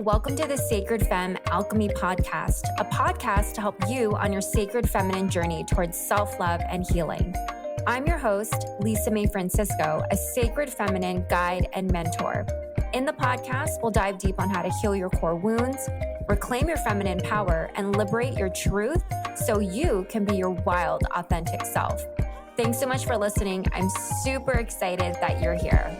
welcome to the Sacred Femme Alchemy podcast, a podcast to help you on your sacred feminine journey towards self-love and healing. I'm your host, Lisa Mae Francisco, a sacred feminine guide and mentor. In the podcast, we'll dive deep on how to heal your core wounds, reclaim your feminine power, and liberate your truth so you can be your wild, authentic self. Thanks so much for listening. I'm super excited that you're here.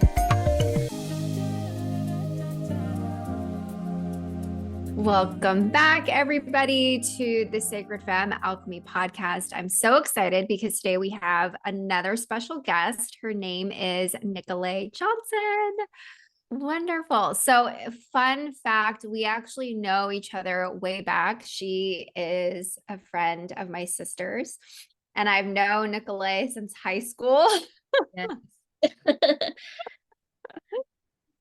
Welcome back, everybody, to the Sacred Femme Alchemy podcast. I'm so excited because today we have another special guest. Her name is Nicolay Jonsson. Wonderful. So, fun fact, we actually know each other way back. She is a friend of my sister's, and I've known Nicolay since high school. Yes.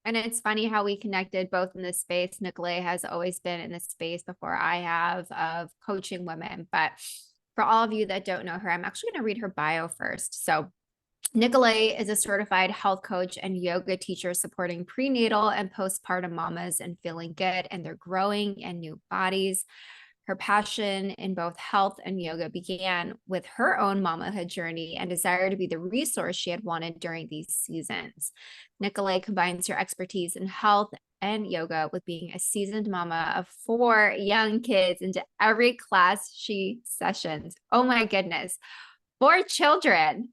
And it's funny how we connected both in this space. Nicolay has always been in this space before I have of coaching women. But for all of you that don't know her, I'm actually going to read her bio first. So Nicolay is a certified health coach and yoga teacher supporting prenatal and postpartum mamas and feeling good in their growing and new bodies. Her passion in both health and yoga began with her own mamahood journey and desire to be the resource she had wanted during these seasons. Nicolay combines her expertise in health and yoga with being a seasoned mama of 4 young kids into every class she sessions. Oh my goodness, 4 children.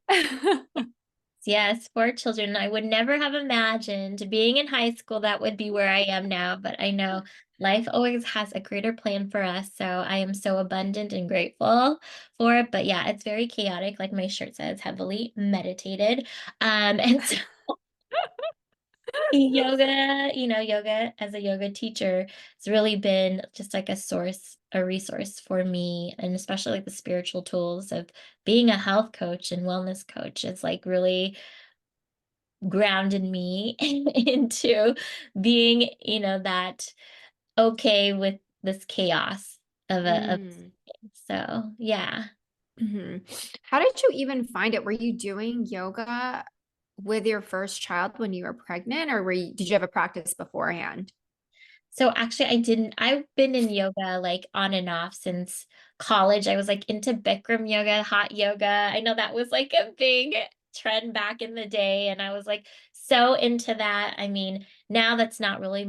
Yes, 4 children. I would never have imagined being in high school that would be where I am now, but I know life always has a greater plan for us. So I am so abundant and grateful for it. But yeah, it's very chaotic, like my shirt says, heavily meditated. And so yoga as a yoga teacher has really been just like a resource for me, and especially like the spiritual tools of being a health coach and wellness coach. It's like really grounded me into being, that okay with this chaos of so yeah. How did you even find it? Were you doing yoga with your first child when you were pregnant, or did you have a practice beforehand? So actually I've been in yoga like on and off since college. I was like into Bikram yoga, hot yoga. I know that was like a big trend back in the day, and I was like so into that. I mean, now that's not really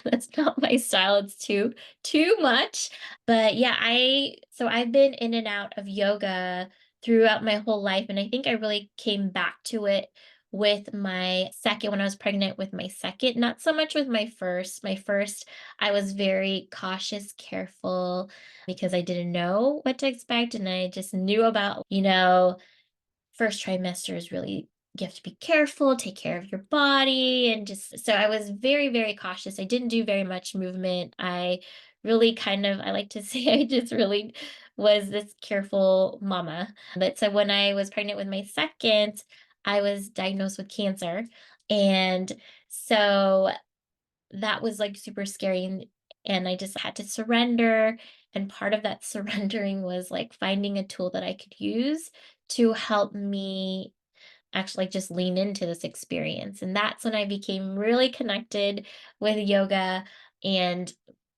that's not my style. It's too much. But yeah, I've been in and out of yoga throughout my whole life, and I think I really came back to it with my second, when I was pregnant with my second, not so much with my first. My first, I was very cautious, careful, because I didn't know what to expect. And I just knew about, first trimester is really, you have to be careful, take care of your body. And just, so I was very, very cautious. I didn't do very much movement. I really I like to say, I just really was this careful mama. But so when I was pregnant with my second, I was diagnosed with cancer. And so that was like super scary. And I just had to surrender. And part of that surrendering was like finding a tool that I could use to help me actually just lean into this experience. And that's when I became really connected with yoga, and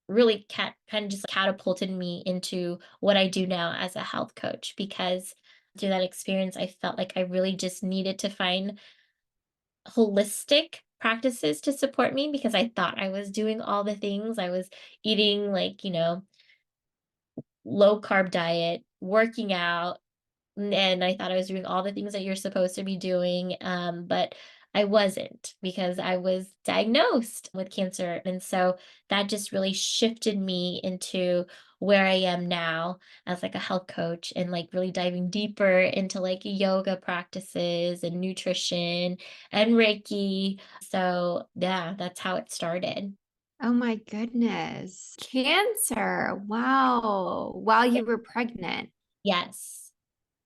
really kind of just catapulted me into what I do now as a health coach, because through that experience, I felt like I really just needed to find holistic practices to support me, because I thought I was doing all the things. I was eating like, low carb diet, working out, and I thought I was doing all the things that you're supposed to be doing. But I wasn't, because I was diagnosed with cancer. And so that just really shifted me into where I am now as like a health coach, and like really diving deeper into like yoga practices and nutrition and Reiki. So yeah, that's how it started. Oh my goodness. Cancer. Wow. While you were pregnant. Yes.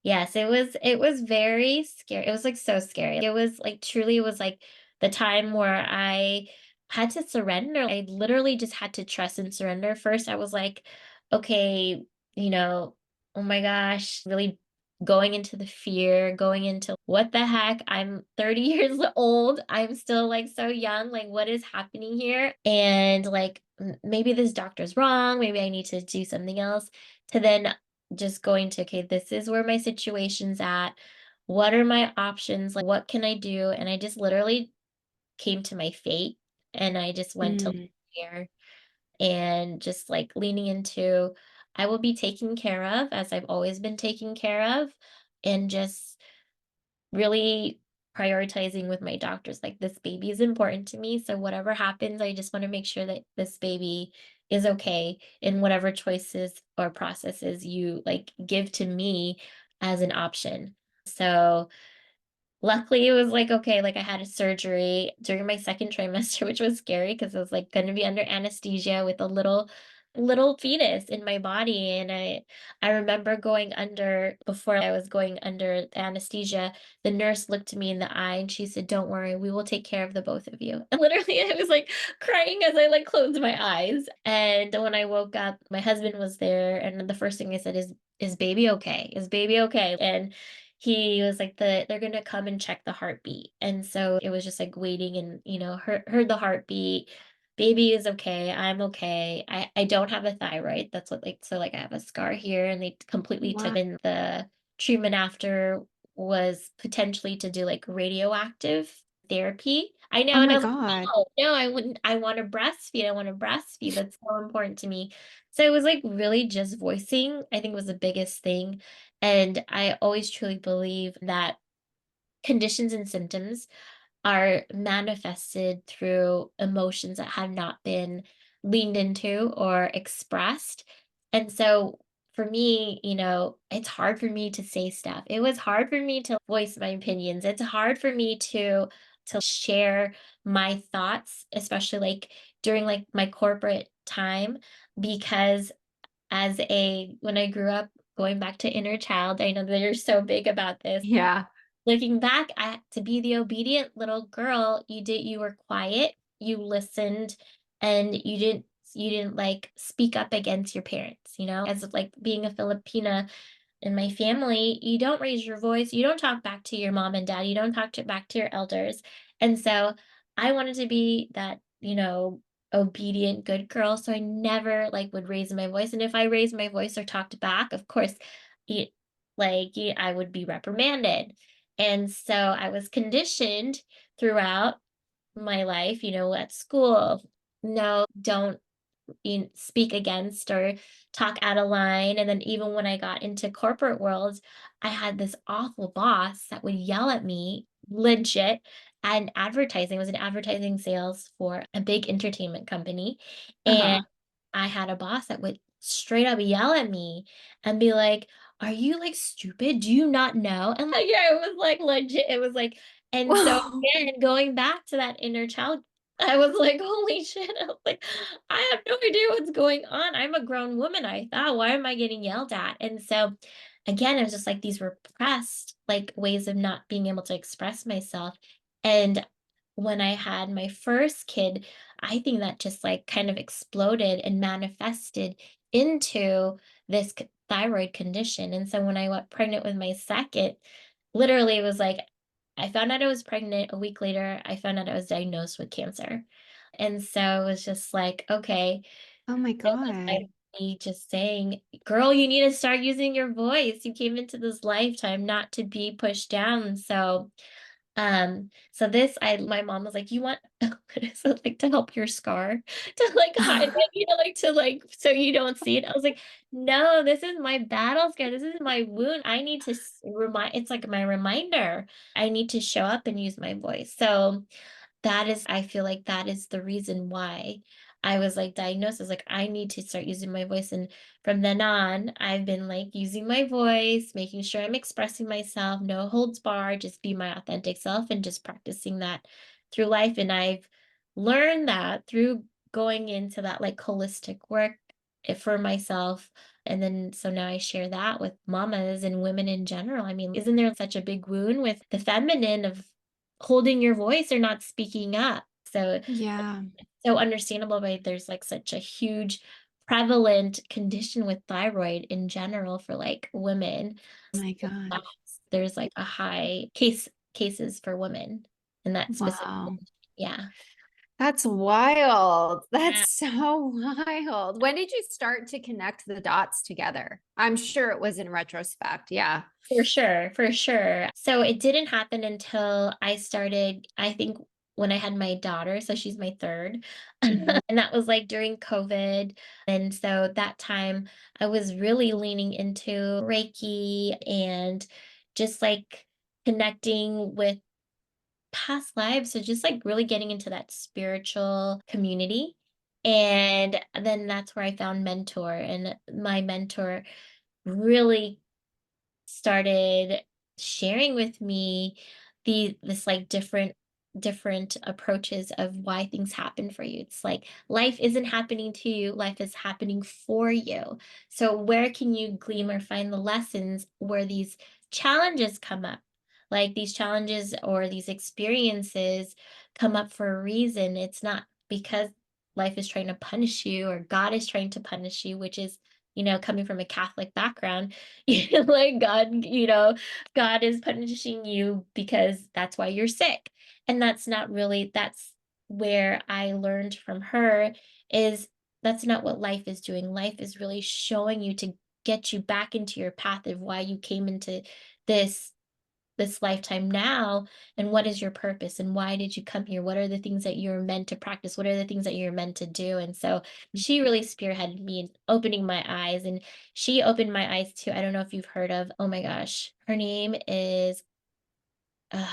Yes, it was very scary. It was like so scary. It was like truly it was like the time where I had to surrender. I literally just had to trust and surrender. First, I was like, okay, oh my gosh, really going into the fear, going into what the heck? I'm 30 years old. I'm still like so young. Like, what is happening here? And like, maybe this doctor's wrong. Maybe I need to do something else. To then just going to, okay, this is where my situation's at. What are my options? Like, what can I do? And I just literally came to my fate and I just went to Mm. here and just like leaning into I will be taken care of as I've always been taken care of and just really prioritizing with my doctors like this baby is important to me, so whatever happens I just want to make sure that this baby is okay in whatever choices or processes you like give to me as an option. So luckily, it was like, okay, like I had a surgery during my second trimester, which was scary because I was like gonna be under anesthesia with a little fetus in my body. And I remember going under before I was going under anesthesia, the nurse looked me in the eye and she said, "Don't worry, we will take care of the both of you." And literally I was like crying as I like closed my eyes. And when I woke up, my husband was there, and the first thing I said is baby okay? Is baby okay? And he was like they're gonna come and check the heartbeat. And so it was just like waiting and heard the heartbeat. Baby is okay. I'm okay. I don't have a thyroid. That's what like so like I have a scar here and they completely Wow. took in the treatment after was potentially to do like radioactive therapy. I know Oh and I my was like, God. no, no, I wouldn't. I want to breastfeed. I want to breastfeed. That's so important to me. So it was like really just voicing, I think was the biggest thing. And I always truly believe that conditions and symptoms are manifested through emotions that have not been leaned into or expressed. And so for me, it's hard for me to say stuff. It was hard for me to voice my opinions. It's hard for me to share my thoughts, especially like during like my corporate time because as a when I grew up, going back to inner child, I know that you're so big about this. Yeah. Looking back at to be the obedient little girl, you were quiet, you listened, and you didn't like speak up against your parents, As like being a Filipina in my family, you don't raise your voice, you don't talk back to your mom and dad, you don't back to your elders. And so I wanted to be that, obedient good girl. So I never like would raise my voice. And if I raised my voice or talked back, of course, it, I would be reprimanded. And so I was conditioned throughout my life, at school. No, don't speak against or talk out of line. And then even when I got into corporate world, I had this awful boss that would yell at me legit. And advertising was in advertising sales for a big entertainment company. And Uh-huh. I had a boss that would straight up yell at me and be like, "Are you like stupid? Do you not know?" And like, yeah, it was like legit. It was like, and so Whoa. again, going back to that inner child, I was like, holy shit. I was like, I have no idea what's going on. I'm a grown woman. I thought, why am I getting yelled at? And so again, it was just like these repressed like ways of not being able to express myself. And when I had my first kid, I think that just like kind of exploded and manifested into this thyroid condition. And so when I got pregnant with my second, literally it was like I found out I was pregnant a week later. I found out I was diagnosed with cancer. And so it was just like, okay, Oh my like God. me just saying, girl, you need to start using your voice. You came into this lifetime not to be pushed down. So this I my mom was like, "You want so like to help your scar to like hide it, like to like so you don't see it." I was like, "No, this is my battle scar. This is my wound. I need to remind it's like my reminder. I need to show up and use my voice." So that is I feel like that is the reason why I was, like, diagnosed as, like, I need to start using my voice, and from then on, I've been, like, using my voice, making sure I'm expressing myself, no holds barred, just be my authentic self, and just practicing that through life, and I've learned that through going into that, like, holistic work, for myself, and then so now I share that with mamas and women in general. I mean, isn't there such a big wound with the feminine of holding your voice or not speaking up. So Yeah. so understandable, but there's like such a huge prevalent condition with thyroid in general for like women. Oh my God. There's like a high cases for women in that specific. Wow. Yeah. That's wild. Yeah. That's so wild. When did you start to connect the dots together? I'm sure it was in retrospect. Yeah. For sure, for sure. So it didn't happen until I started, I think when I had my daughter, so she's my third. Mhm. And that was like during COVID. And so that time I was really leaning into Reiki and just like connecting with past lives. So just like really getting into that spiritual community. And then that's where I found mentor, and my mentor really started sharing with me this like different approaches of why things happen for you. It's like life isn't happening to you, life is happening for you. So where can you glean or find the lessons where these challenges come up? Like these challenges or these experiences come up for a reason. It's not because life is trying to punish you or God is trying to punish you, which is, coming from a Catholic background, like God is punishing you because that's why you're sick. And that's not really, that's where I learned from her is that's not what life is doing. Life is really showing you to get you back into your path of why you came into this this lifetime now, and what is your purpose and why did you come here, what are the things that you're meant to practice, what are the things that you're meant to do. And so she really spearheaded me in opening my eyes, and she opened my eyes to, I don't know if you've heard of, oh my gosh, her name is uh,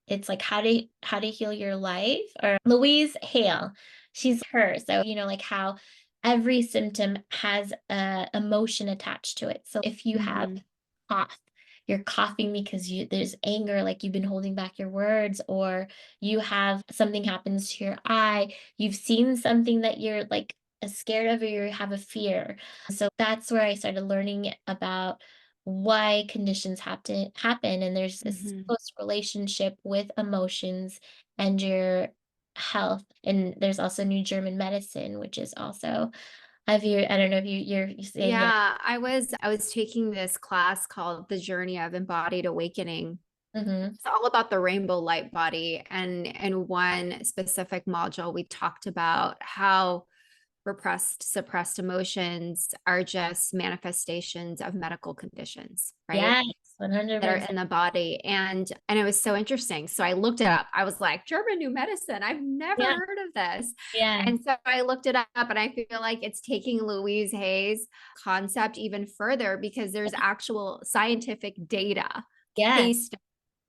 it's like how to heal your life, or Louise Hale. She's her. So, like how every symptom has a emotion attached to it. So if you have Mhm. cough, you're coughing because there's anger, like you've been holding back your words, or you have something happens to your eye, you've seen something that you're like scared of, or you have a fear. So that's where I started learning about why conditions happen, and there's this Mhm. close relationship with emotions and your health. And there's also new German medicine, which is also, have you, I don't know if you're saying it. Yeah, I was taking this class called The Journey of Embodied Awakening. Hmm. It's all about the rainbow light body. And in one specific module, we talked about how repressed, suppressed emotions are just manifestations of medical conditions, right? Yes, That are 100%. in the body. And it was so interesting. So I looked it up. I was like, German New Medicine. I've never Yeah, heard of this. yeah, And so I looked it up, and I feel like it's taking Louise Hay's concept even further because there's actual scientific data, yes, case studies,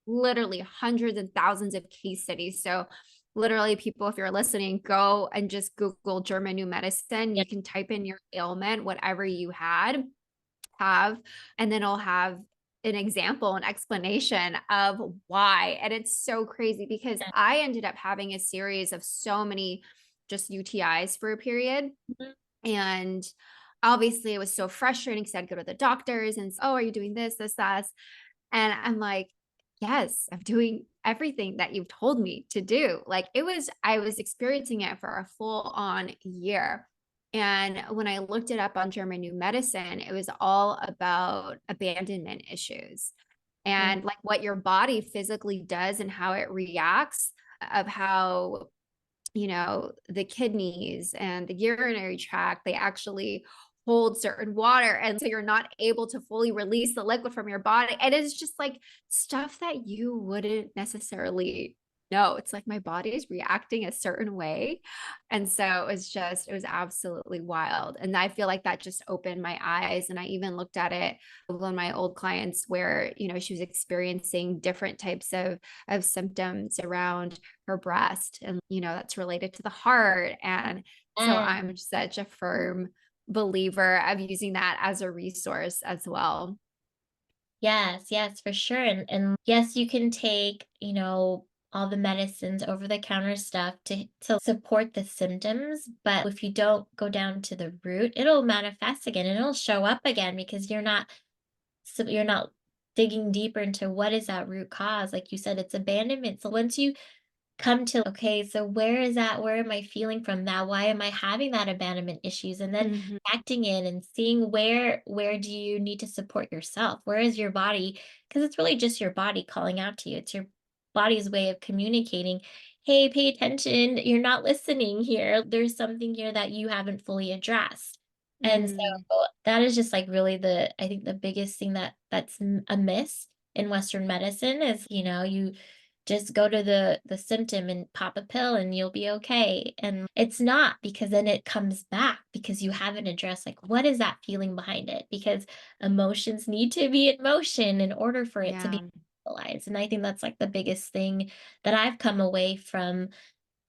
literally hundreds and thousands of case studies. So literally, people, if you're listening, go and just Google German New Medicine. yeah, You can type in your ailment, whatever you have, and then I'll have an example, an explanation of why. And it's so crazy because yeah. I ended up having a series of so many just UTIs for a period. Mhm. And obviously it was so frustrating because I'd go to the doctors and, oh, are you doing this, that? And I'm like, yes, I'm doing everything that you've told me to do. Like I was experiencing it for a full on year. And when I looked it up on German New Medicine, it was all about abandonment issues Mm. and like what your body physically does and how it reacts, of how the kidneys and the urinary tract, they actually hold certain water. And so you're not able to fully release the liquid from your body. And it's just like stuff that you wouldn't necessarily know. It's like my body is reacting a certain way. And so it was absolutely wild. And I feel like that just opened my eyes. And I even looked at it with one of my old clients where, she was experiencing different types of symptoms around her breast, and that's related to the heart. And so Yeah. I'm such a firm believer of using that as a resource as well. Yes, yes, for sure. And yes, you can take, all the medicines, over the counter stuff to support the symptoms, but if you don't go down to the root, it'll manifest again and it'll show up again because you're not digging deeper into what is that root cause. Like you said, it's abandonment. So once you come to, okay, so where is that? Where am I feeling from that? Why am I having that abandonment issues? And then Mhm. acting in and seeing where do you need to support yourself? Where is your body? Because it's really just your body calling out to you. It's your body's way of communicating, hey, pay attention. You're not listening here. There's something here that you haven't fully addressed. And so Mm. that is just like really I think the biggest thing a miss in Western medicine is, you just go to the symptom and pop a pill and you'll be okay. And it's not, because then it comes back because you haven't addressed like what is that feeling behind it? Because emotions need to be in motion in order for it to be Yeah. realized. And I think that's like the biggest thing that I've come away from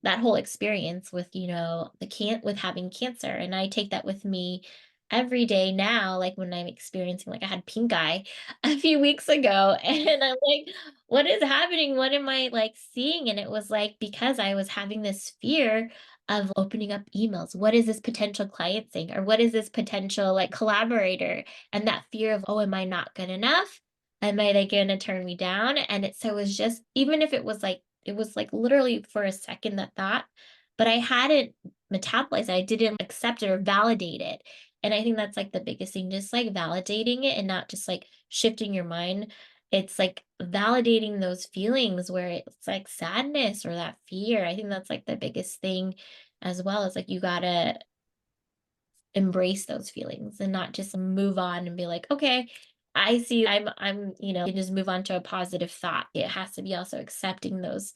that whole experience with, with having cancer. And I take that with me every day now, like when I'm experiencing, like I had pink eye a few weeks ago, and I'm like, what is happening? What am I like seeing? And it was like, because I was having this fear of opening up emails. What is this potential client saying? Or what is this potential like collaborator? And that fear of, oh, am I not good enough? Am I like gonna turn me down? And it was just, even if it was like literally for a second that thought, but I hadn't metabolized it. I didn't accept it or validate it. And I think that's like the biggest thing, just like validating it and not just like shifting your mind. It's like validating those feelings where it's like sadness or that fear. I think that's like the biggest thing as well. Is like you gotta embrace those feelings and not just move on and be like, okay, I see, you just move on to a positive thought. It has to be also accepting those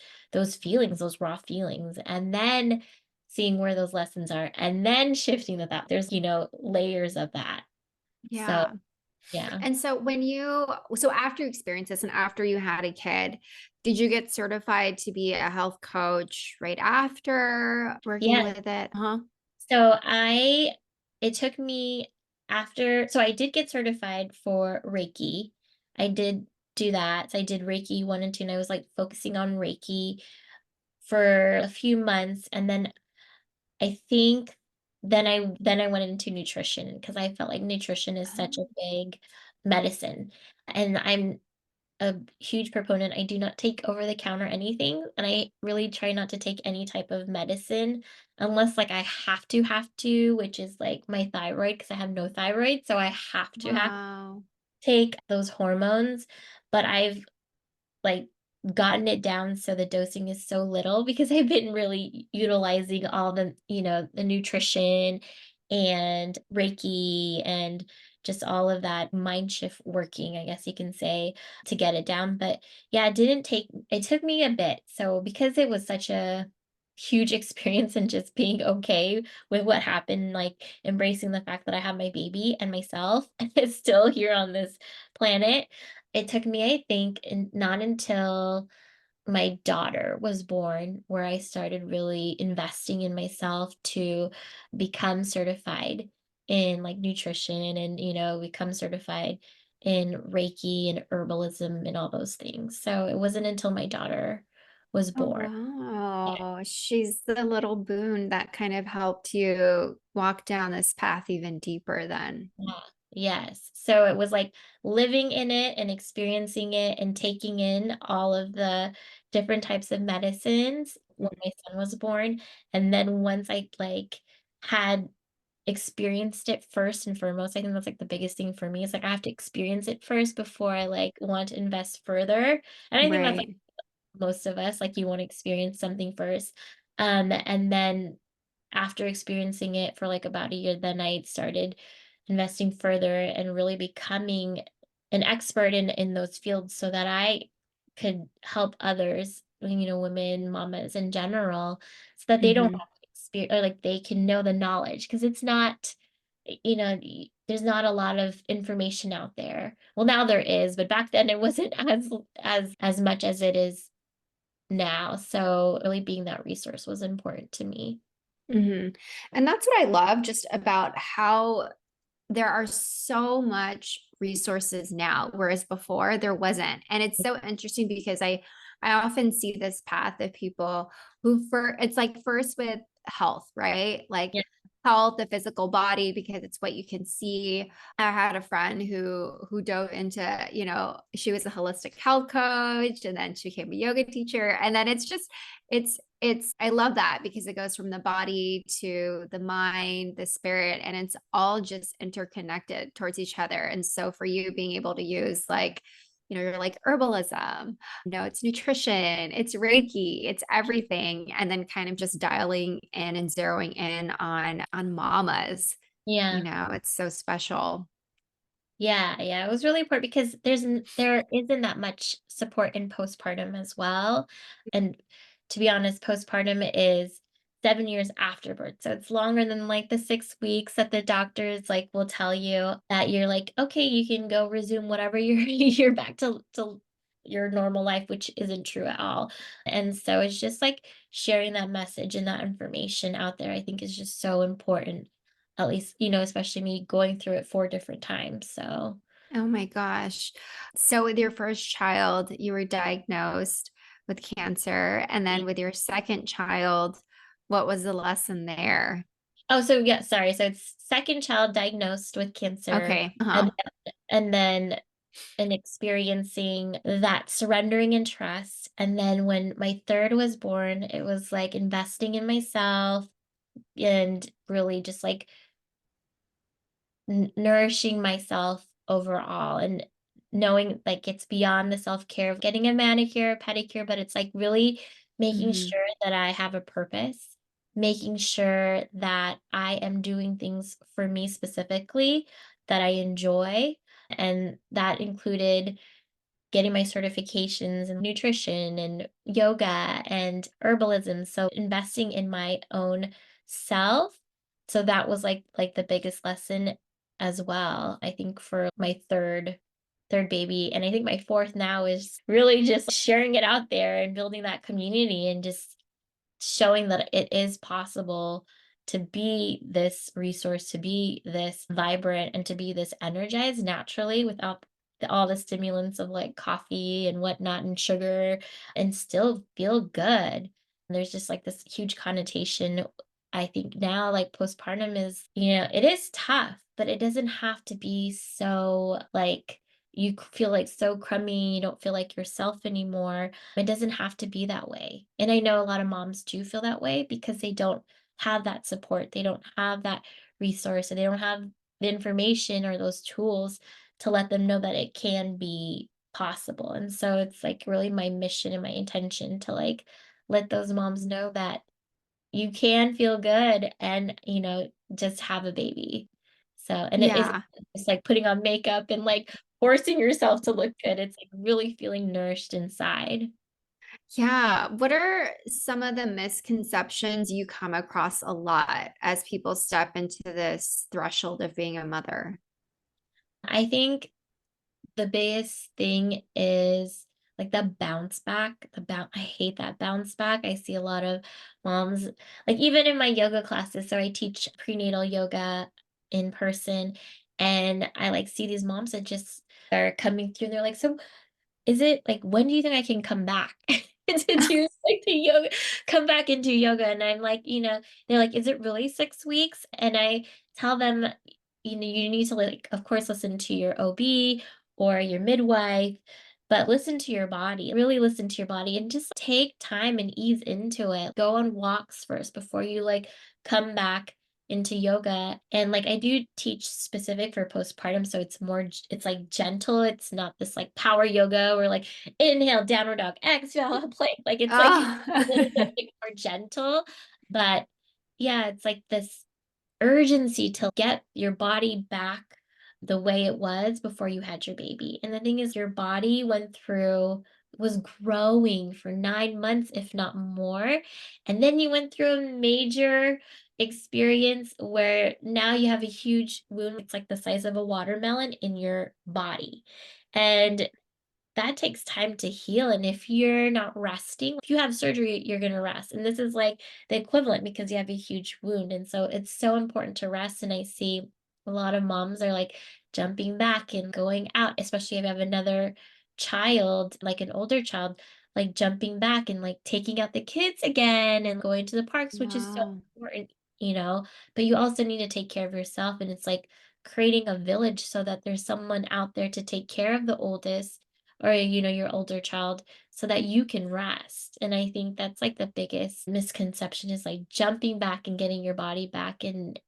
feelings, those raw feelings, and then seeing where those lessons are and then shifting the thought. There's, layers of that. So Yeah. yeah. And so so after you experienced this and after you had a kid, did you get certified to be a health coach right after working Yeah. with it? Huh? So it took me so I did get certified for Reiki. I did do that. So I did Reiki 1 and 2, and I was like focusing on Reiki for a few months. And then I think then I went into nutrition because I felt like nutrition is such a big medicine. And I'm a huge proponent. I do not take over the counter anything, and I really try not to take any type of medicine unless like I have to, which is like my thyroid because I have no thyroid, so I have to Wow. take those hormones. But I've like gotten it down so the dosing is so little because I've been really utilizing all the nutrition and Reiki and just all of that mind shift working, I guess you can say, to get it down. But yeah, it took me a bit. So because it was such a huge experience and just being okay with what happened, like embracing the fact that I have my baby and myself is still here on this planet, it took me, I think, not until my daughter was born where I started really investing in myself to become certified in like nutrition and, become certified in Reiki and herbalism and all those things. So it wasn't until my daughter was Oh, born. wow. She's the little boon that kind of helped you walk down this path even deeper then. Yeah. Yes. So it was like living in it and experiencing it and taking in all of the different types of medicines when my son was born. And then once I like had experienced it first and foremost, I think that's like the biggest thing for me is like I have to experience it first before I like want to invest further. And I think that's like Right. most of us, like you want to experience something first. And then after experiencing it for like about a year, then I started investing further and really becoming an expert in those fields so that I could help others, women, mamas in general, so that they don't Hmm. have to experience or like they can know the knowledge because it's not, there's not a lot of information out there. Well, now there is, but back then it wasn't as much as it is now. So really being that resource was important to me. Hmm. And that's what I love just about how there are so much resources now, whereas before there wasn't. And it's so interesting because I often see this path of people who it's like first with health, right? Like Yeah. health, the physical body, because it's what you can see. I had a friend who dove into, she was a holistic health coach and then she became a yoga teacher. And then it's I love that because it goes from the body to the mind, the spirit, and it's all just interconnected towards each other. And so for you being able to use like, you're like herbalism, it's nutrition, it's Reiki, it's everything. And then kind of just dialing in and zeroing in on mamas, Yeah. it's so special. Yeah, yeah, it was really important because there isn't that much support in postpartum as well. And to be honest, postpartum is 7 years after birth. So it's longer than like the 6 weeks that the doctors like will tell you that you're like, okay, you can go resume whatever you're back to your normal life, which isn't true at all. And so it's just like sharing that message and that information out there, I think is just so important, at least, especially me going through it 4 different times, so Oh my gosh. So with your first child, you were diagnosed with cancer. And yeah. then with your second child, what was the lesson there? Oh, so yeah, sorry, so it's 2nd child diagnosed with cancer, Okay. Uh-huh. and then and experiencing that surrendering and trust, and then when my 3rd was born, it was, like, investing in myself and really just, like, nourishing myself overall, and knowing like it's beyond the self-care of getting a manicure, pedicure, but it's like really making Hmm. sure that I have a purpose, making sure that I am doing things for me specifically that I enjoy. And that included getting my certifications in nutrition and yoga and herbalism. So investing in my own self. So that was like the biggest lesson as well. I think for my third baby, and I think my fourth now is really just sharing it out there and building that community and just showing that it is possible to be this resource, to be this vibrant, and to be this energized naturally without all the stimulants of like coffee and whatnot and sugar, and still feel good. And there's just like this huge connotation. I think now, like postpartum is, it is tough, but it doesn't have to be so like feel like so crummy, you don't feel like yourself anymore. It doesn't have to be that way. And I know a lot of moms do feel that way because they don't have that support. They don't have that resource, and they don't have the information or those tools to let them know that it can be possible. And so it's like really my mission and my intention to like let those moms know that you can feel good and, just have a baby. So, and it isn't Yeah. just like putting on makeup and like forcing yourself to look good. It's like really feeling nourished inside. Yeah. What are some of the misconceptions you come across a lot as people step into this threshold of being a mother? I think the biggest thing is like the bounce back, I hate that bounce back. I see a lot of moms, like even in my yoga classes. So I teach prenatal yoga in person, and I like see these moms that just are coming through and they're like, so is it like, when do you think I can come back to do like the yoga, come back and do yoga? And I'm like, they're like, is it really 6 weeks? And I tell them, you need to like, of course, listen to your OB or your midwife, but listen to your body, really listen to your body and just take time and ease into it. Go on walks first before you like come back into yoga. And like I do teach specific for postpartum, so it's more it's like gentle. It's not this like power yoga or like inhale downward dog, exhale plank. Like it's like a little bit Oh. like, more gentle. But yeah, it's like this urgency to get your body back the way it was before you had your baby. And the thing is, your body was growing for 9 months, if not more. And then you went through a major experience where now you have a huge wound. It's like the size of a watermelon in your body. And that takes time to heal. And if you're not resting, if you have surgery, you're going to rest. And this is like the equivalent because you have a huge wound. And so it's so important to rest. And I see a lot of moms are like jumping back and going out, especially if you have another child, like an older child, like jumping back and like taking out the kids again and going to the parks, which is so Wow. important. but you also need to take care of yourself. And it's like creating a village so that there's someone out there to take care of the oldest or, your older child so that you can rest. And I think that's like the biggest misconception is like jumping back and getting your body back and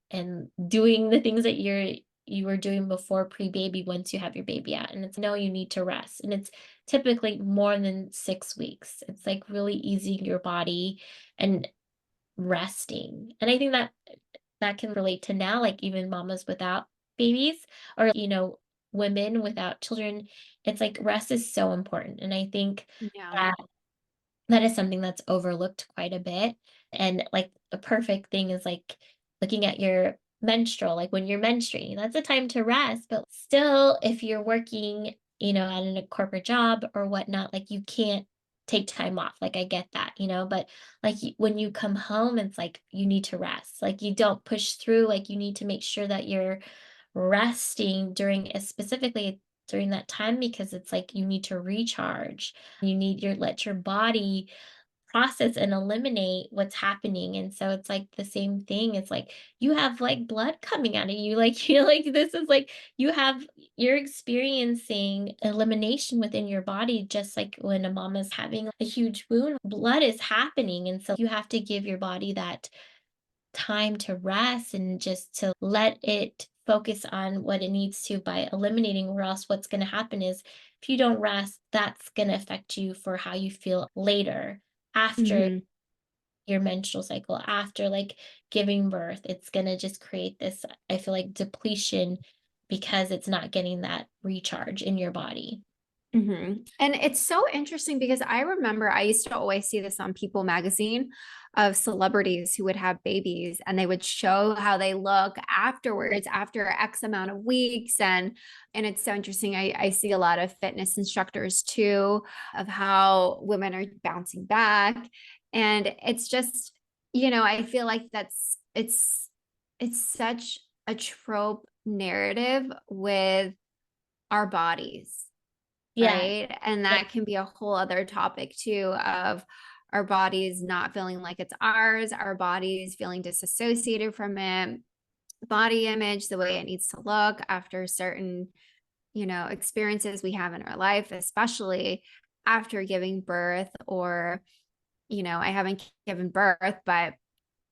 doing the things that you were doing before pre-baby once you have your baby out. And it's no, you need to rest. And it's typically more than 6 weeks. It's like really easing your body and resting. And I think that that can relate to now, like even mamas without babies or, women without children. It's like rest is so important. And I think Yeah. that that is something that's overlooked quite a bit. And like a perfect thing is like looking at your menstrual, like when you're menstruating, that's a time to rest. But still, if you're working, at a corporate job or whatnot, like you can't take time off. Like I get that, but like when you come home, it's like you need to rest. Like you don't push through, like you need to make sure that you're resting specifically during that time because it's like you need to recharge. You need your let your body process and eliminate what's happening. And so it's like the same thing. It's like you have like blood coming out of you. Like you're like this is like you're experiencing elimination within your body, just like when a mom is having a huge wound, blood is happening. And so you have to give your body that time to rest and just to let it focus on what it needs to by eliminating, or else what's going to happen is if you don't rest, that's going to affect you for how you feel later after Hmm. your menstrual cycle, after like giving birth. It's going to just create this, I feel like, depletion because it's not getting that recharge in your body. And it's so interesting because I remember I used to always see this on People magazine of celebrities who would have babies and they would show how they look afterwards after X amount of weeks. And it's so interesting. I see a lot of fitness instructors too of how women are bouncing back. And it's just, I feel like it's such a trope narrative with our bodies, Yeah. right? And Yeah. that can be a whole other topic too of our bodies not feeling like it's ours, our bodies feeling disassociated from it, body image, the way it needs to look after certain, experiences we have in our life, especially after giving birth or, I haven't given birth, but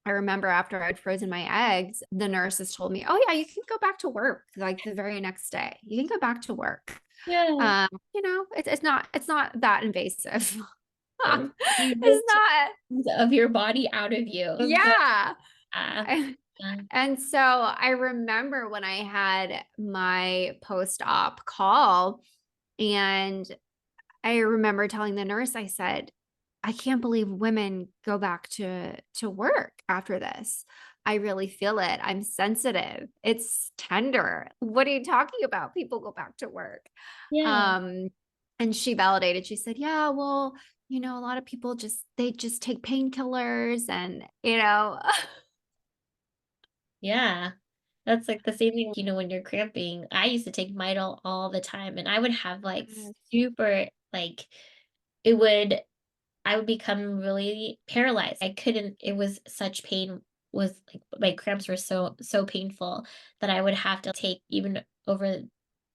I remember after I'd frozen my eggs, the nurses told me, "Oh yeah, you can go back to work like the very next day. You can go back to work." Yeah. It's not that invasive. You It's just not. of your body out of you. So, Yeah. yeah. I- Yeah. And so I remember when I had my post-op call, and I remember telling the nurse, I said, I can't believe women go back to work after this. I really feel it. I'm sensitive. It's tender. What are you talking about? People go back to work. Yeah. Um, and she validated. She said, "Yeah, well, a lot of people just take painkillers and, Yeah. That's like the same thing, when you're cramping. I used to take Midol all the time and I would have like Yes. super like it would I would become really paralyzed. I couldn't it was such pain was like my cramps were so painful that I would have to take even over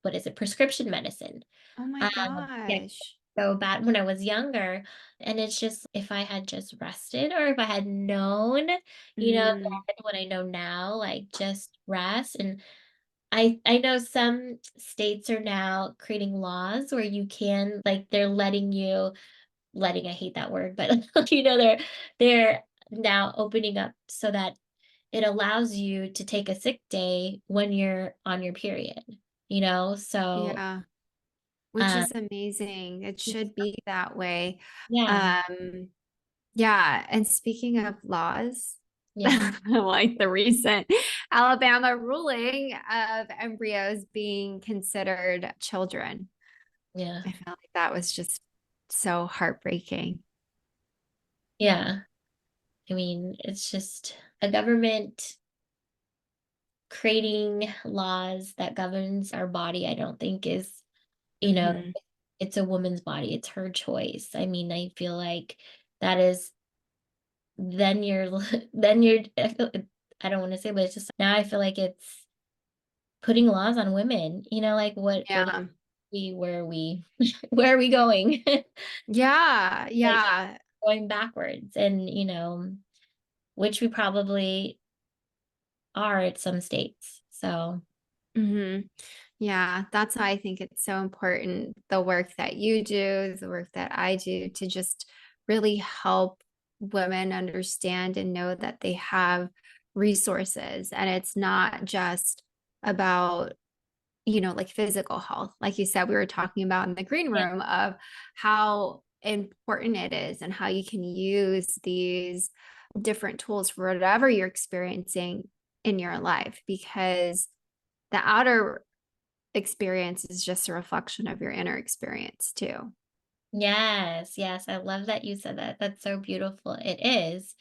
what is it, prescription medicine. Oh my Um, yeah, gosh. so bad when I was younger. And it's just if I had just rested or if I had known, Mm, then what I know now, like just rest. And I know some states are now creating laws where you can like they're letting you letting I hate that word, but they're now opening up so that it allows you to take a sick day when you're on your period, so yeah, which um is amazing. It should be that way. yeah, Um, Yeah, and speaking of laws, yeah, like the recent Alabama ruling of embryos being considered children, yeah, I felt like that was just so heartbreaking. yeah. I mean, it's just a government creating laws that governs our body. I don't think is, you know, Hmm. it's a woman's body. It's her choice. I mean, I feel like that is then you're then you're I feel I don't want to say, but it's just now I feel like it's putting laws on women, like what are Yeah. where are we where are we going? Yeah. Like Yeah. going backwards and which we probably are at some states. So Hmm. Yeah, that's why I think it's so important, the work that you do, the work that I do, to just really help women understand and know that they have resources. And it's not just about, like physical health. Like you said, we were talking about in the green yeah. room of how important it is and how you can use these different tools for whatever you're experiencing in your life, because the outer experience is just a reflection of your inner experience too. Yes, yes, I love that you said that. That's so beautiful. It is.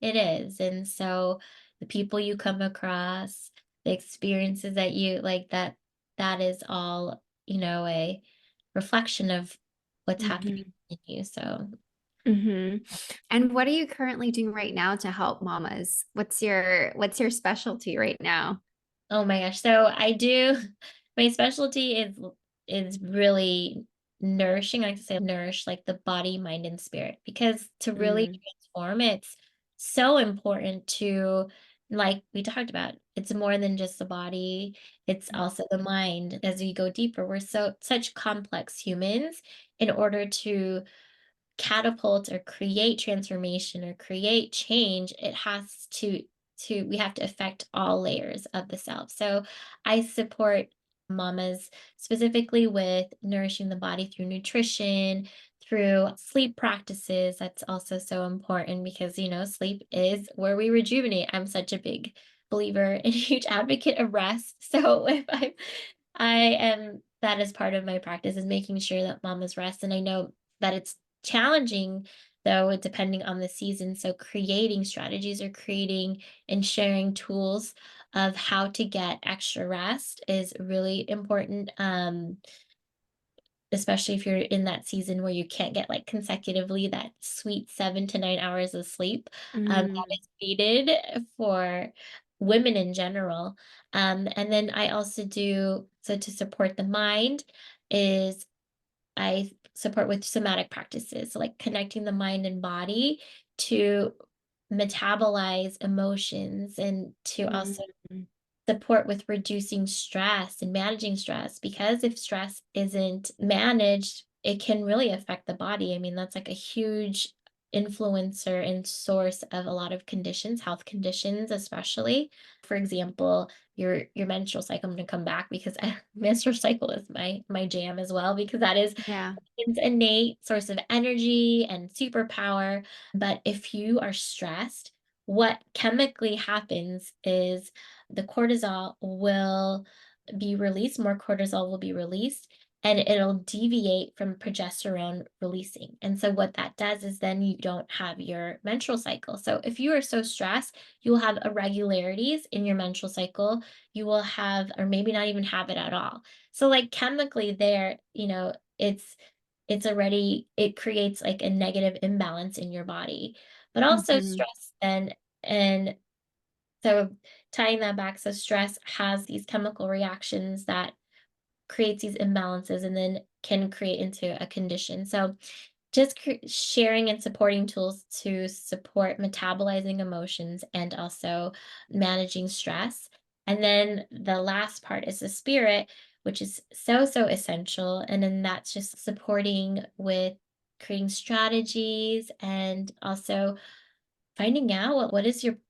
It is. And so the people you come across, the experiences that you like that is all, a reflection of what's happening Hmm. in you. So Hmm. And what are you currently doing right now to help mamas? What's your specialty right now? oh my gosh. So I do my specialty is really nourishing. I like to say nourish like the body, mind, and spirit. Because to really Mm, transform, it's so important to, like we talked about, it's more than just the body, it's also the mind. As we go deeper, we're such complex humans. In order to catapult or create transformation or create change, it has to we have to affect all layers of the self. So I support mamas specifically with nourishing the body through nutrition, through sleep practices. That's also so important because sleep is where we rejuvenate. I'm such a big believer and huge advocate of rest. So if I am that is part of my practice is making sure that mamas rest. And I know that it's challenging though, depending on the season. So creating strategies or creating and sharing tools of how to get extra rest is really important. Especially if you're in that season where you can't get like consecutively that sweet 7 to 9 hours of sleep, that mm, is needed for women in general. And then I also do so to support the mind is I support with somatic practices, so like connecting the mind and body to metabolize emotions and to also mm, support with reducing stress and managing stress, because if stress isn't managed, it can really affect the body. I mean, that's like a huge influencer and source of a lot of conditions, health conditions, especially. For example, your menstrual cycle. I'm going to come back because menstrual cycle is my jam as well, because that is yeah. its innate source of energy and superpower. But if you are stressed, what chemically happens is the cortisol will be released, more cortisol will be released, and it'll deviate from progesterone releasing. And so, what that does is then you don't have your menstrual cycle. So, if you are so stressed, you will have irregularities in your menstrual cycle. You will have, or maybe not even have it at all. So, like chemically, there, it creates like a negative imbalance in your body, but also Hmm. stress and so tying that back, so stress has these chemical reactions that creates these imbalances and then can create into a condition. So just sharing and supporting tools to support metabolizing emotions and also managing stress. And then the last part is the spirit, which is so essential. And then that's just supporting with creating strategies and also finding out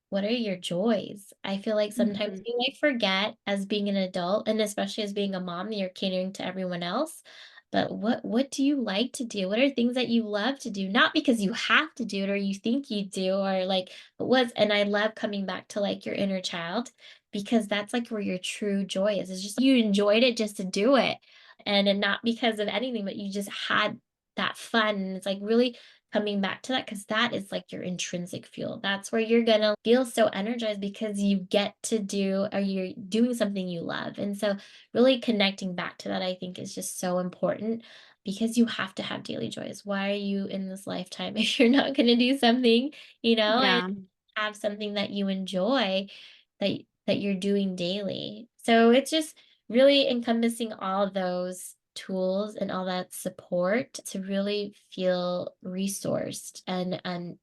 what are your joys? I feel like sometimes Hmm. we might forget as being an adult and especially as being a mom that you're catering to everyone else. But what do you like to do? What are things that you love to do? Not because you have to do it or you think you do or like but was and I love coming back to like your inner child because that's like where your true joy is. It's just you enjoyed it just to do it. And not because of anything, but you just had that fun. And it's like really coming back to that because that is like your intrinsic fuel. That's where you're gonna feel so energized because you get to do or you're doing something you love. And so really connecting back to that, I think is just so important because you have to have daily joys. Why are you in this lifetime if you're not gonna do something, and Yeah. have something that you enjoy? that you're doing daily. So it's just really encompassing all those tools and all that support to really feel resourced and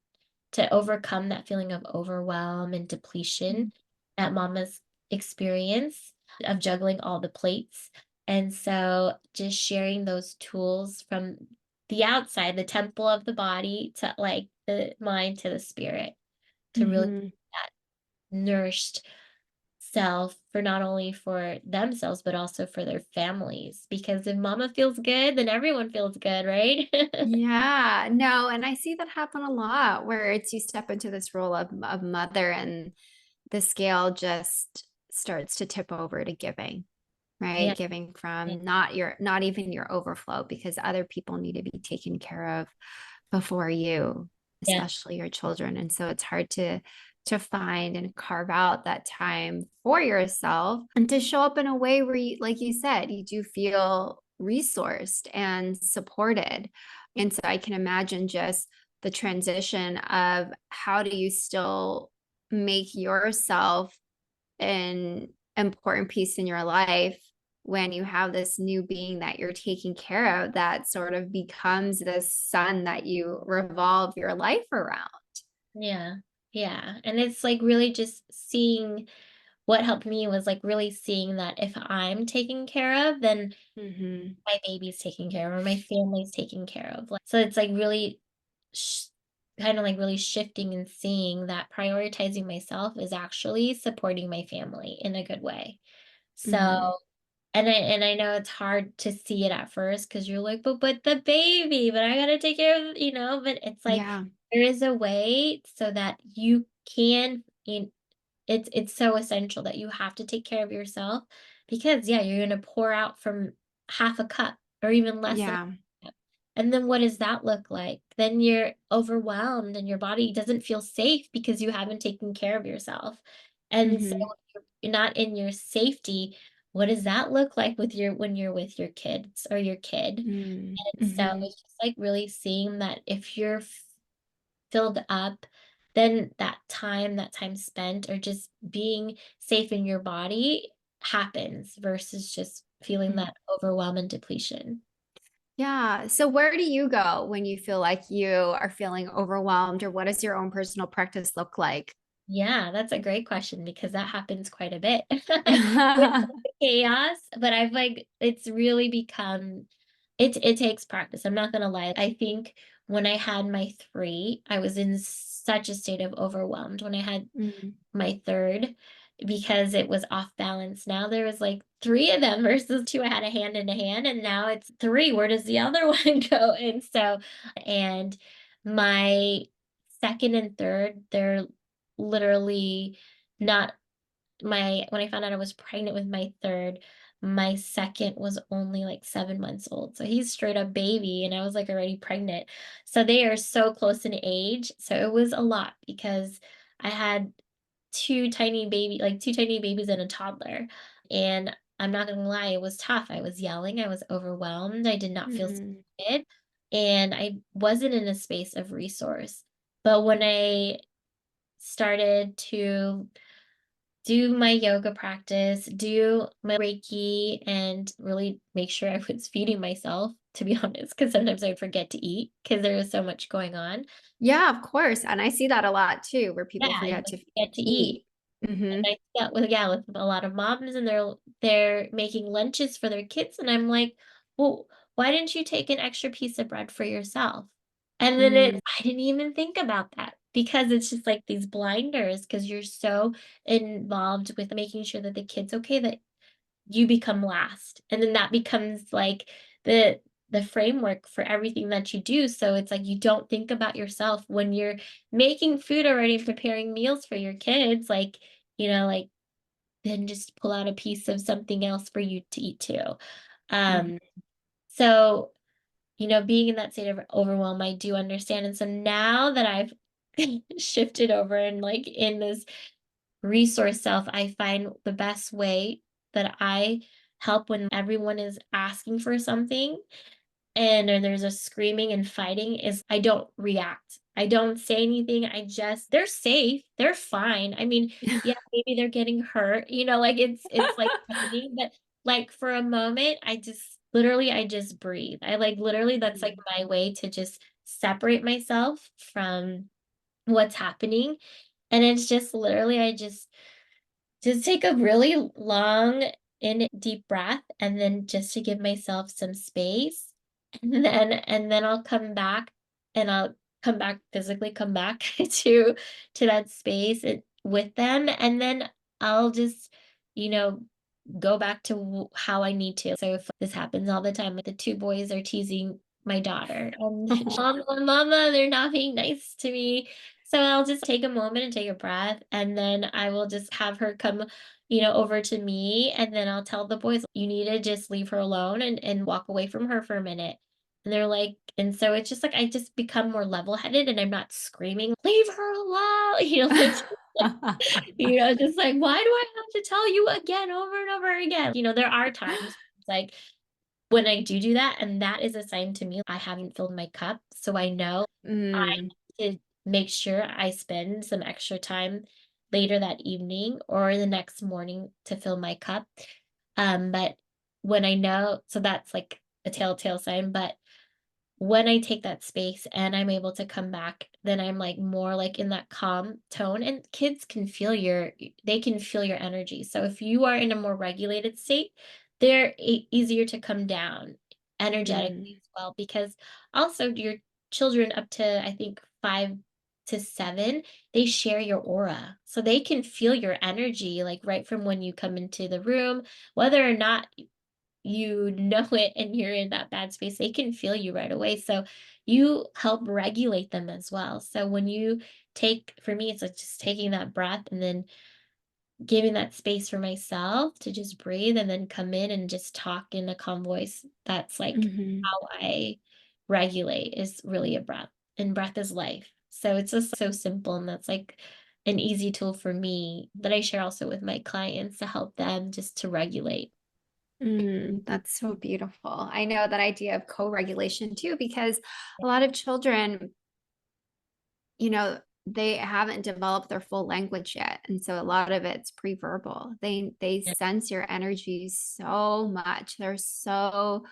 to overcome that feeling of overwhelm and depletion Mhm. that mamas experience of juggling all the plates. And so just sharing those tools from the outside, the temple of the body to like the mind to the spirit to really Mhm. that nourished self for not only for themselves but also for their families, because if mama feels good then everyone feels good, right? Yeah, no, and I see that happen a lot where it's you step into this role of mother and the scale just starts to tip over to giving, Yeah, right? Giving yeah, from not even your overflow because other people need to be taken care of before you, yeah, especially your children. And so it's hard to find and carve out that time for yourself and to show up in a way where you, like you said, you do feel resourced and supported. And so I can imagine just the transition of how do you still make yourself an important piece in your life when you have this new being that you're taking care of that sort of becomes this sun that you revolve your life around. yeah, yeah. And it's like really just seeing what helped me was like really seeing that if I'm taken care of, then Mm-hmm. my baby's taken care of or my family's taken care of. Like, so it's like really sh- kind of like really shifting and seeing that prioritizing myself is actually supporting my family in a good way. So, Mm-hmm. and I know it's hard to see it at first because you're like, but the baby, but I gotta take care of, but it's like Yeah. there is a way so that you can, it's so essential that you have to take care of yourself because yeah, you're gonna pour out from half a cup or even less than Yeah. a cup. And then what does that look like? Then you're overwhelmed and your body doesn't feel safe because you haven't taken care of yourself. And so Mm-hmm. you're not in your safety. What does that look like with your when you're with your kids or your kid? And so Mm-hmm. it's just like really seeing that if you're filled up, then that time spent or just being safe in your body happens versus just feeling Mm-hmm. that overwhelm and depletion. Yeah. So where do you go when you feel like you are feeling overwhelmed, or what does your own personal practice look like? Yeah, that's a great question because that happens quite a bit with the chaos, but I've like it's really become it takes practice. I'm not gonna lie. I think when I had my three, I was in such a state of overwhelmed. When I had Mm. my third because it was off balance. Now there was like three of them versus two. I had a hand in a hand, and now it's three. Where does the other one go? And so, and my second and third, they're literally not when I found out I was pregnant with my third, my second was only like 7 months old. So he's straight up baby, and I was like already pregnant. So they are so close in age. So it was a lot because I had two tiny babies and a toddler. And I'm not gonna lie, it was tough. I was yelling, I was overwhelmed, I did not feel Mm. supported, and I wasn't in a space of resource. But when I started to do my yoga practice, do my Reiki, and really make sure I was feeding myself, to be honest, because sometimes I would forget to eat because there was so much going on. Yeah, of course. And I see that a lot too, where Yeah, people I forget would to forget to eat. eat. Hmm. And I see that with with a lot of moms and they're making lunches for their kids and I'm like, "Well, why didn't you take an extra piece of bread for yourself?" And then Mm. I didn't even think about that because it's just like these blinders because you're so involved with making sure that the kid's okay that you become last. And then that becomes like the framework for everything that you do. So it's like you don't think about yourself when you're making food already, preparing meals for your kids, like, like then just pull out a piece of something else for you to eat too. Um, Hmm. so, being in that state of overwhelm, I do understand. And so now that I've shifted over and like in this resource self, I find the best way that I help when everyone is asking for something and then there's a screaming and fighting is I don't react. I don't say anything. They're safe. They're fine. I mean, yeah, maybe they're getting hurt, like it's like happening, but like for a moment, I just breathe. I like literally that's like my way to just separate myself from what's happening. And it's just literally I just take a really long in deep breath and then just to give myself some space. And then I'll come back and I'll come back physically come back to that space with them. And then I'll just, you know, go back to how I need to. So if this happens all the time, like the two boys are teasing my daughter and mama, they're not being nice to me. So I'll just take a moment and take a breath, and then I will just have her come, over to me, and then I'll tell the boys, "You need to just leave her alone and walk away from her for a minute." And they're like, and so it's just like I just become more level-headed and I'm not screaming, "Leave her alone," it's just like, "Why do I have to tell you again over and over again?" There are times like when I do that, and that is a sign to me I haven't filled my cup, so I know I Mm, to make sure I spend some extra time later that evening or the next morning to fill my cup. But when I know, so that's like a telltale sign, but when I take that space and I'm able to come back, then I'm like more like in that calm tone and kids can feel they can feel your energy. So if you are in a more regulated state, they're easier to come down energetically mm, as well because also your children up to I think 5 to 7, they share your aura. So they can feel your energy like right from when you come into the room, whether or not you know it and you're in that bad space, they can feel you right away. So you help regulate them as well. So when you for me, it's like just taking that breath and then giving that space for myself to just breathe and then come in and just talk in a calm voice. That's like mhm. how I regulate is really a breath, and breath is life. So it's just so simple. And that's like an easy tool for me that I share also with my clients to help them just to regulate. That's so beautiful. I know that idea of co-regulation too, because a lot of children, they haven't developed their full language yet. And so a lot of it's pre-verbal. They Yeah. sense your energy so much. They're so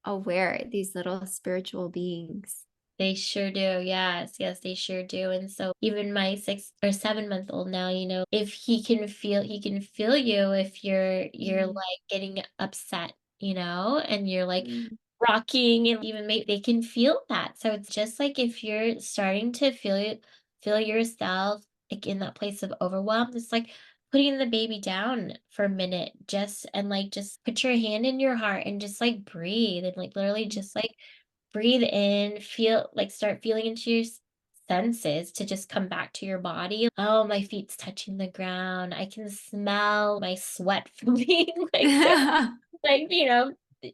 aware, these little spiritual beings. They sure do. Yes, yes, they sure do. And so even my 6 or 7 month old now, if he can feel you if you're Mm, like getting upset, and you're like mm, rocking and even maybe they can feel that. So it's just like if you're starting to feel yourself like in that place of overwhelm, it's like putting the baby down for a minute just put your hand in your heart and just like breathe and like literally just like breathe in, start feeling into your senses to just come back to your body. Oh, my feet's touching the ground. I can smell my sweat from being like,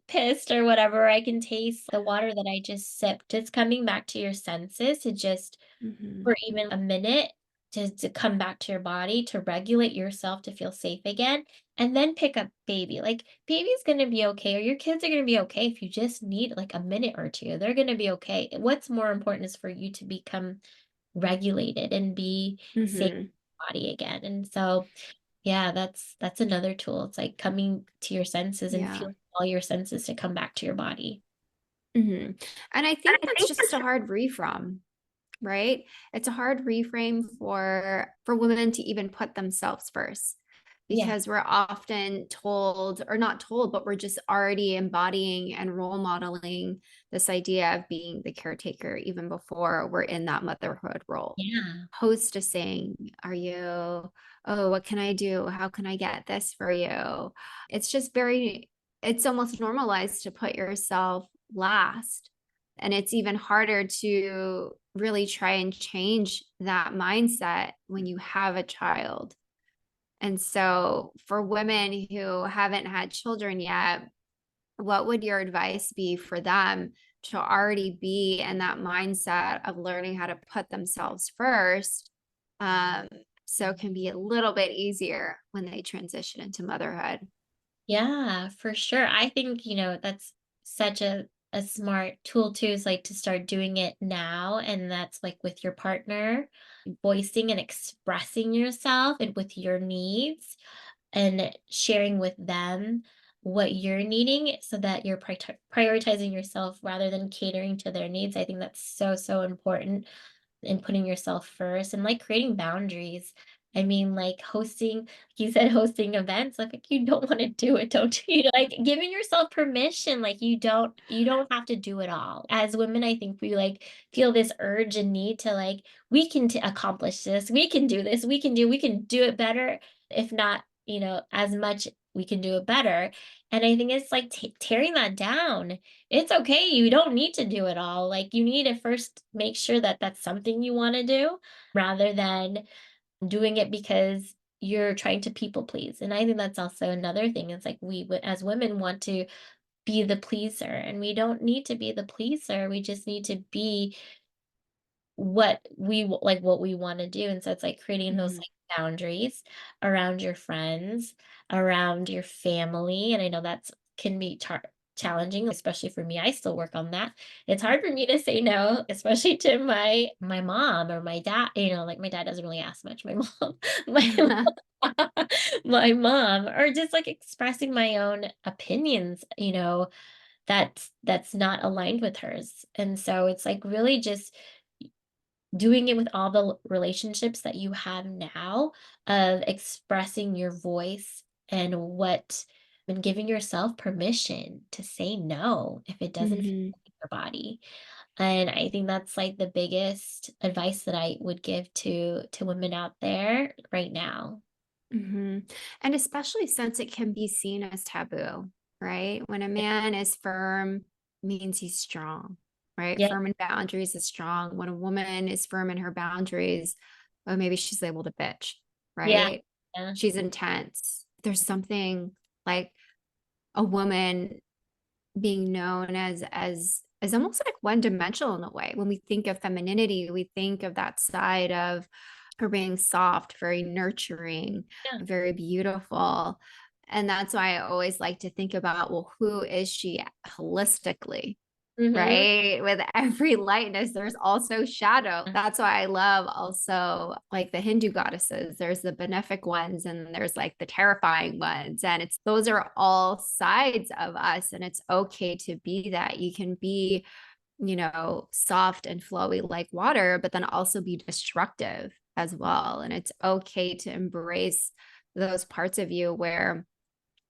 pissed or whatever. I can taste the water that I just sipped. Just coming back to your senses to just mhm, for even a minute to come back to your body, to regulate yourself to feel safe again, and then pick up baby. Like baby's gonna be okay, or your kids are gonna be okay if you just need like a minute or two. They're gonna be okay. What's more important is for you to become regulated and be safe in mhm. your body again. And so yeah, that's another tool. It's like coming to your senses and Yeah. feeling all your senses to come back to your body. Mhm. And I And think I that's think just a hard reframe, right? It's a hard reframe for women to even put themselves first yeah, because we're often told or not told, but we're just already embodying and role modeling this idea of being the caretaker even before we're in that motherhood role. yeah, Host is saying, are you, oh, what can I do? How can I get this for you? It's just it's almost normalized to put yourself last. And it's even harder to really try and change that mindset when you have a child. And so, for women who haven't had children yet, what would your advice be for them to already be in that mindset of learning how to put themselves first? Um, so it can be a little bit easier when they transition into motherhood. yeah, for sure. I think, that's such a a smart tool too is like to start doing it now. And that's like with your partner, voicing and expressing yourself and with your needs and sharing with them what you're needing so that you're prioritizing yourself rather than catering to their needs. I think that's so, so important and putting yourself first and like creating boundaries. I mean, like hosting, like you said, hosting events, like you don't want to do it, don't you? Like giving yourself permission, like you don't have to do it all. As women, I think we like feel this urge and need to like, we can accomplish this, we can do this, we can do it better. If not, as much, we can do it better. And I think it's like tearing that down. It's okay. You don't need to do it all. Like you need to first make sure that that's something you want to do rather than doing it because you're trying to people please. And I think that's also another thing. It's like as women want to be the pleaser and we don't need to be the pleaser. We just need to be what we wanna do, and so it's, like, creating those, Mhm. like, boundaries around your friends, around your family, and I know that's can be challenging, especially for me, I still work on that. It's hard for me to say no, especially to my mom or my dad, like, my dad doesn't really ask much, my mom my my mom, or just, like, expressing my own opinions, that's not aligned with hers, and so it's, like, really just doing it with all the relationships that you have now of expressing your voice and giving yourself permission to say no if it doesn't feel Mhm. like your body. And I think that's like the biggest advice that I would give to women out there right now. Mhm. And especially since it can be seen as taboo, right? When a man is firm, means he's strong, right? Yeah, Firm in boundaries is strong. When a woman is firm in her boundaries, oh, maybe she's able to bitch, yeah, right? yeah, She's intense. There's something like a woman being known as almost like one dimensional in a way. When we think of femininity, we think of that side of her being soft, very nurturing, yeah. very beautiful. And that's why I always like to think about, well, who is she holistically? Mhm. Right? With every lightness, there's also shadow. That's why I love also like the Hindu goddesses. There's the benefic ones and there's like the terrifying ones. And it's those are all sides of us. And it's okay to be that. You can be, soft and flowy like water, but then also be destructive as well. And it's okay to embrace those parts of you where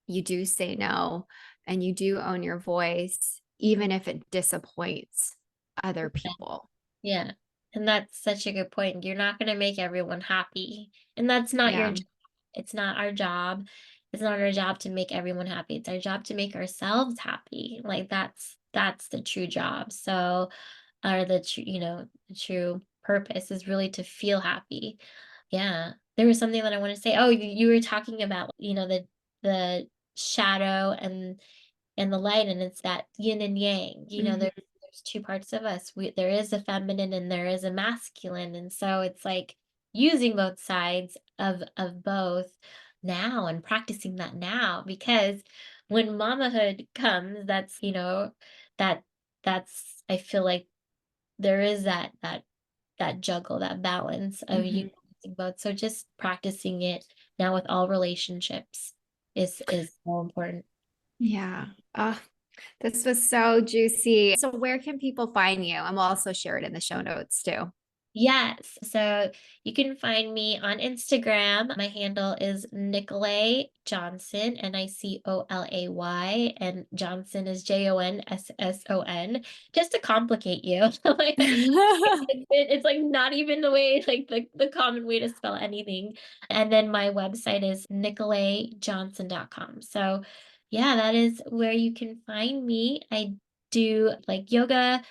you do say no and you do own your voice, even if it disappoints other people. Yeah. And that's such a good point. You're not gonna make everyone happy, and that's not your Yeah. job. It's not our job. It's not our job to make everyone happy. It's our job to make ourselves happy. Like that's the true job. So, or the true purpose is really to feel happy. Yeah. There was something that I want to say. Oh, you were talking about, the shadow and the light, and it's that yin and yang. Mhm. There's two parts of us. There is a feminine and there is a masculine, and so it's like using both sides of both now and practicing that now, because when mamahood comes, that that's I feel like there is that juggle, that balance of Mhm. utilizing both. So just practicing it now with all relationships is so important. Yeah. Oh, this was so juicy. So where can people find you? And we'll also share it in the show notes too. Yes. So you can find me on Instagram. My handle is Nicolay Jonsson, Nicolay, and Johnson is Jonsson, just to complicate you. It's like not even the way, like the common way to spell anything. And then my website is nicolayjohnson.com. So yeah, that is where you can find me. I do like yoga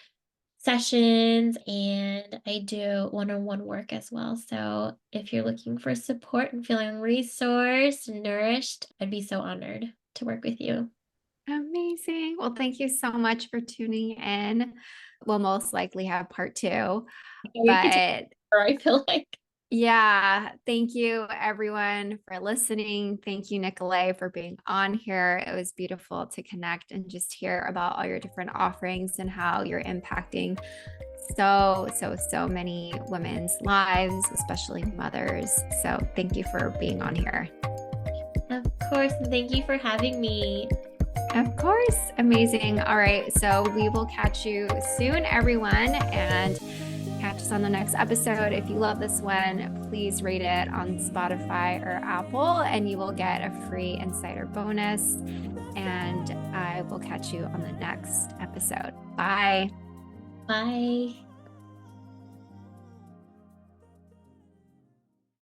sessions and I do one-on-one work as well. So if you're looking for support and feeling resourced, nourished, I'd be so honored to work with you. Amazing. Well, thank you so much for tuning in. We'll most likely have part two, We could talk but more, I feel like. Yeah. Thank you, everyone, for listening. Thank you, Nicolay, for being on here. It was beautiful to connect and just hear about all your different offerings and how you're impacting so many women's lives, especially mothers. So thank you for being on here. Of course, and thank you for having me. Of course. Amazing. All right. So we will catch you soon, everyone, and catch us on the next episode. If you love this one, please rate it on Spotify or Apple, and you will get a free insider bonus. And I will catch you on the next episode. Bye. Bye.